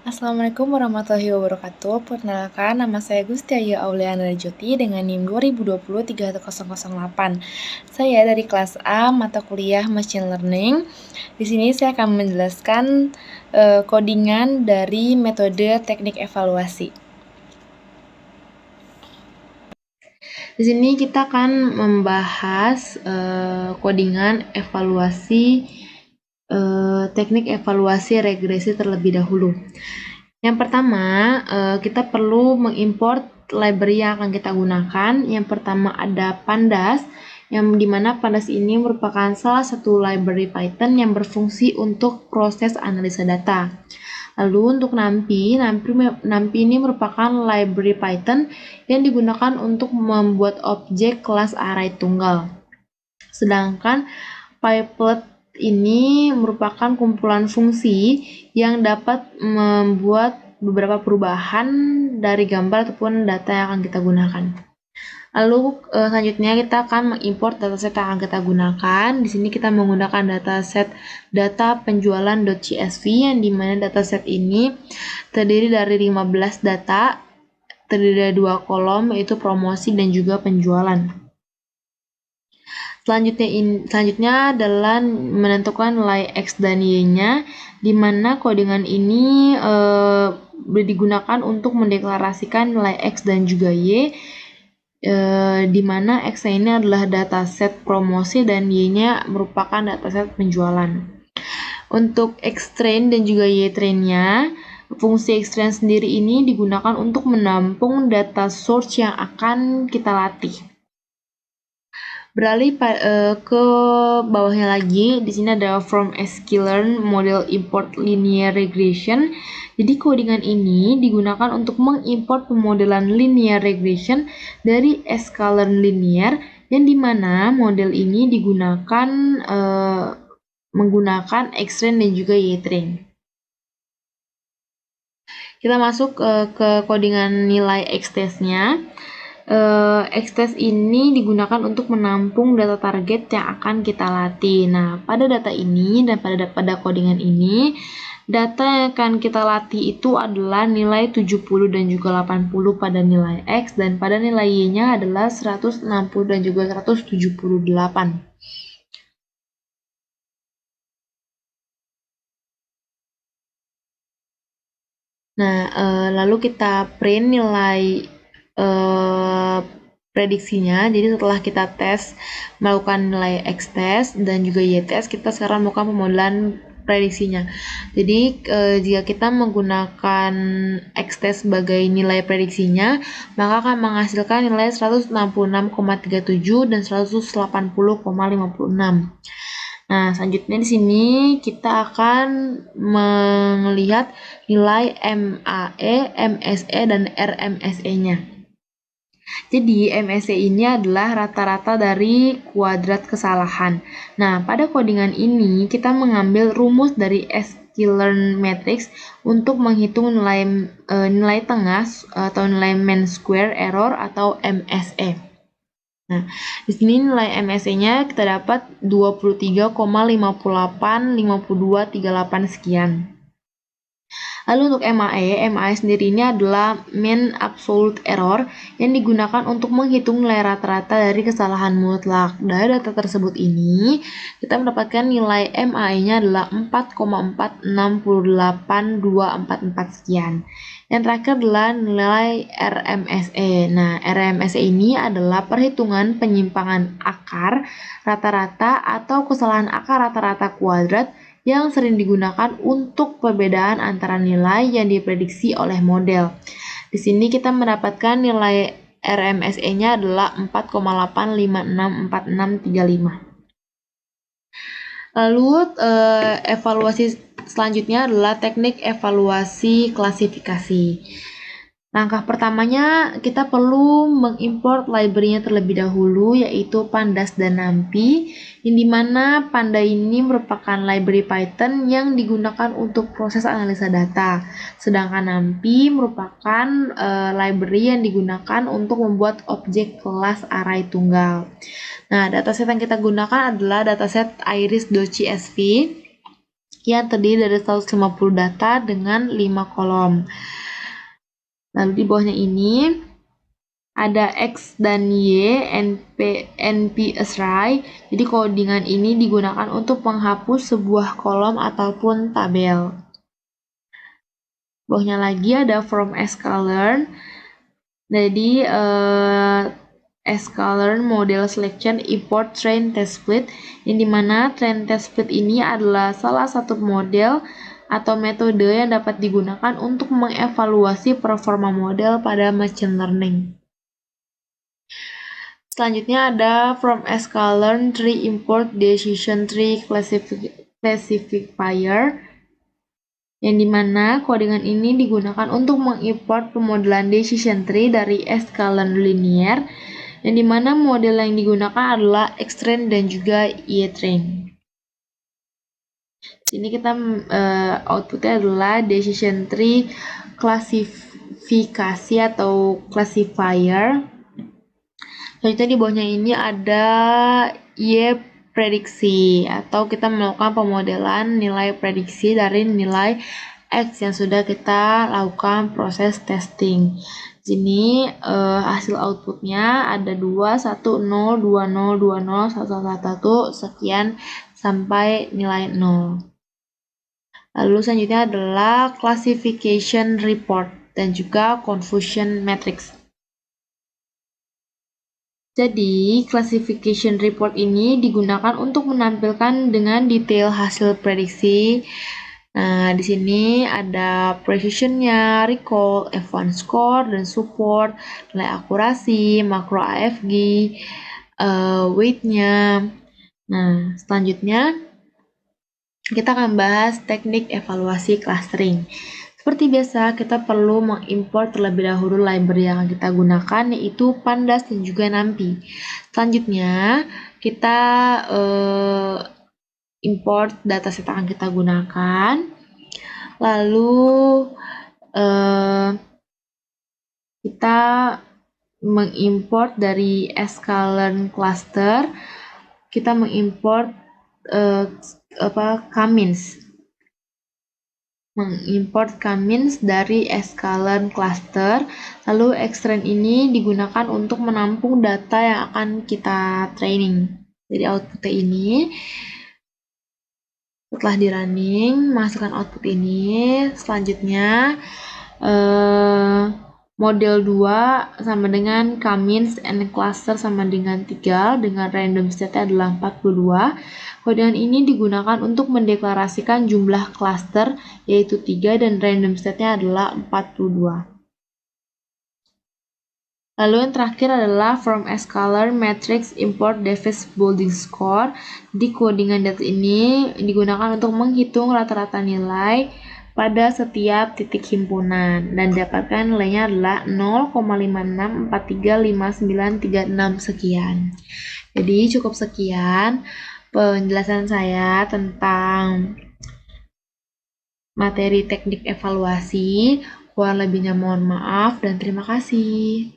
Assalamualaikum warahmatullahi wabarakatuh. Perkenalkan, nama saya Gustiaya Auliana Joti dengan NIM 2020-31008. Saya dari kelas A, mata kuliah Machine Learning. Di sini saya akan menjelaskan codingan dari metode teknik evaluasi. Di sini kita akan membahas codingan evaluasi teknik evaluasi regresi terlebih dahulu. Yang pertama, kita perlu mengimport library yang akan kita gunakan. Yang pertama ada Pandas, yang dimana Pandas ini merupakan salah satu library Python yang berfungsi untuk proses analisa data. Lalu untuk NumPy ini merupakan library Python yang digunakan untuk membuat objek kelas array tunggal. Sedangkan Pyplot ini merupakan kumpulan fungsi yang dapat membuat beberapa perubahan dari gambar ataupun data yang akan kita gunakan. Lalu selanjutnya kita akan mengimport dataset yang akan kita gunakan. Di sini kita menggunakan dataset data penjualan.csv yang dimana dataset ini terdiri dari 15 data, terdiri dari 2 kolom yaitu promosi dan juga penjualan. Selanjutnya adalah menentukan nilai X dan Y-nya, di mana codingan ini digunakan untuk mendeklarasikan nilai X dan juga Y, di mana X ini adalah dataset promosi dan Y-nya merupakan dataset penjualan. Untuk X-train dan juga Y-train-nya, fungsi X-train sendiri ini digunakan untuk menampung data source yang akan kita latih. Beralih ke bawahnya lagi, di sini ada from sklearn model import linear regression. Jadi codingan ini digunakan untuk mengimport pemodelan linear regression dari sklearn linear, yang dimana model ini digunakan menggunakan X-train dan juga Y-train. Kita masuk ke codingan nilai X-test-nya. X-test ini digunakan untuk menampung data target yang akan kita latih. Nah, pada data ini dan pada codingan ini, data yang akan kita latih itu adalah nilai 70 dan juga 80 pada nilai X, dan pada nilai Y-nya adalah 160 dan juga 178. Nah, lalu kita print nilai prediksinya. Jadi setelah kita melakukan nilai X-test dan juga Y-test, kita sekarang melakukan pemodelan prediksinya. Jadi jika kita menggunakan X-test sebagai nilai prediksinya, maka akan menghasilkan nilai 166,37 dan 180,56. Nah, selanjutnya di sini kita akan melihat nilai MAE, MSE, dan RMSE-nya. Jadi, MSE ini adalah rata-rata dari kuadrat kesalahan. Nah, pada codingan ini kita mengambil rumus dari sklearn matrix untuk menghitung nilai tengah atau nilai mean square error atau MSE. Nah, di sini nilai MSE-nya kita dapat 23,585238 sekian. Lalu untuk MAE sendiri ini adalah mean absolute error yang digunakan untuk menghitung nilai rata-rata dari kesalahan mutlak. Dari data tersebut ini, kita mendapatkan nilai MAE-nya adalah 4,468244 sekian. Yang terakhir adalah nilai RMSE. Nah, RMSE ini adalah perhitungan penyimpangan akar rata-rata atau kesalahan akar rata-rata kuadrat yang sering digunakan untuk perbedaan antara nilai yang diprediksi oleh model. Di sini kita mendapatkan nilai RMSE-nya adalah 4,8564635. Lalu evaluasi selanjutnya adalah teknik evaluasi klasifikasi. Langkah pertamanya kita perlu mengimport library-nya terlebih dahulu, yaitu Pandas dan NumPy, yang dimana Panda ini merupakan library Python yang digunakan untuk proses analisa data, sedangkan NumPy merupakan library yang digunakan untuk membuat objek kelas array tunggal. Nah, dataset yang kita gunakan adalah dataset iris.csv. yang terdiri dari 150 data dengan 5 kolom. Lalu di bawahnya ini ada X dan Y, NP array. Jadi codingan ini digunakan untuk menghapus sebuah kolom ataupun tabel. Bawahnya lagi ada from sklearn. Jadi sklearn model selection import train test split, yang dimana train test split ini adalah salah satu model atau metode yang dapat digunakan untuk mengevaluasi performa model pada machine learning. Selanjutnya ada from sklearn tree import decision tree classifier, yang dimana codingan ini digunakan untuk mengimport pemodelan decision tree dari sklearn linear, yang dimana model yang digunakan adalah X-train dan juga Y-train. Sini kita outputnya adalah decision tree klasifikasi atau classifier. Selanjutnya di bawahnya ini ada Y prediksi, atau kita melakukan pemodelan nilai prediksi dari nilai X yang sudah kita lakukan proses testing. Sini hasil outputnya ada 2, 1, 0, 2, 0, 2, 0, 1, 1, 1, sekian sampai nilai 0. Lalu selanjutnya adalah classification report dan juga confusion matrix. Jadi, classification report ini digunakan untuk menampilkan dengan detail hasil prediksi. Nah, di sini ada precision-nya, recall, F1 score, dan support, nilai akurasi, makro AFG, weight-nya. Nah, selanjutnya kita akan bahas teknik evaluasi clustering. Seperti biasa, kita perlu mengimport terlebih dahulu library yang kita gunakan, yaitu Pandas dan juga NumPy. Selanjutnya, kita import dataset yang kita gunakan. Lalu, kita mengimport dari sklearn cluster. Kita mengimport K-means dari sklearn cluster. Lalu X-train ini digunakan untuk menampung data yang akan kita training. Jadi output ini setelah di running menghasilkan output ini. Selanjutnya model 2 sama dengan K-means and cluster sama dengan 3, dengan random state adalah 42. Codingan ini digunakan untuk mendeklarasikan jumlah cluster, yaitu 3, dan random state-nya adalah 42. Lalu yang terakhir adalah from sklearn matrix import Davis Boulding score. Di codingan data ini digunakan untuk menghitung rata-rata nilai pada setiap titik himpunan, dan dapatkan nilainya adalah 0,56435936 sekian. Jadi cukup sekian penjelasan saya tentang materi teknik evaluasi. Kurang lebihnya mohon maaf dan terima kasih.